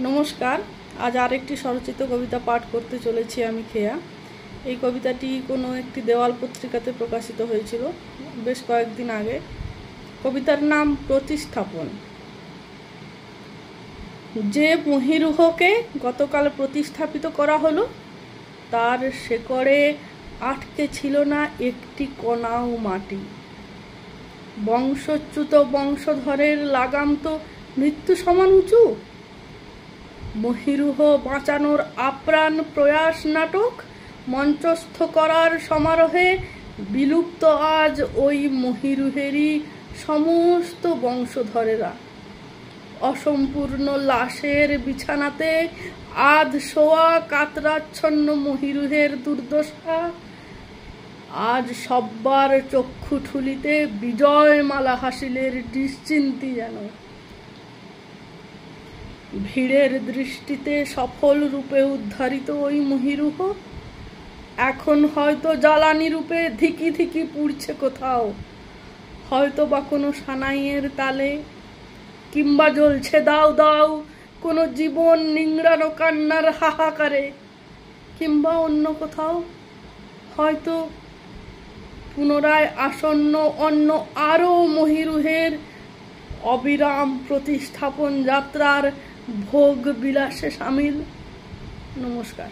নমস্কার। আজ আরেকটি স্বরচিত কবিতা পাঠ করতে চলেছি আমি খেয়া। এই কবিতাটি কোনো একটি দেওয়াল পত্রিকাতে প্রকাশিত হয়েছিল বেশ কয়েকদিন আগে। কবিতার নাম প্রতিস্থাপন। যে মহীরুহকে গতকাল প্রতিস্থাপিত করা হলো, তার শেকড়ে আটকে ছিল না একটি কণাও মাটি। বংশচ্যুত বংশধরের লাগাম তো মৃত্যু সমান উঁচু। মহীরুহ বাঁচানোর আপ্রাণ প্রয়াস নাটক মঞ্চস্থ করার সমারোহে বিলুপ্ত আজ ওই মহীরুহেরই সমস্ত বংশধরেরা। অসম্পূর্ণ লাশের বিছানাতে আধ শোয়া কাতরাচ্ছন্ন মহীরুহের দুর্দশা আজ সব্বার চক্ষু ঠুলিতে বিজয়মালা হাসিলের নিশ্চিন্তি যেন। ভিড়ের দৃষ্টিতে সফল রূপে উদ্ধারিত ওই মহীরুহ এখন হয়তো জ্বালানি রূপে ধিকি ধিকি পুড়ছে কোথাও, হয়তো বা কোনো সানাইয়ের তালে, কিংবা জ্বলছে দাও দাও কোনো জীবন নিংড়ানো কান্নার হাহাকারে, কিংবা অন্য কোথাও হয়তো পুনরায় আসন্ন অন্য আরও মহীরুহের অবিরাম প্রতিস্থাপন যাত্রার ভোগ বিলাসে সামিল। নমস্কার।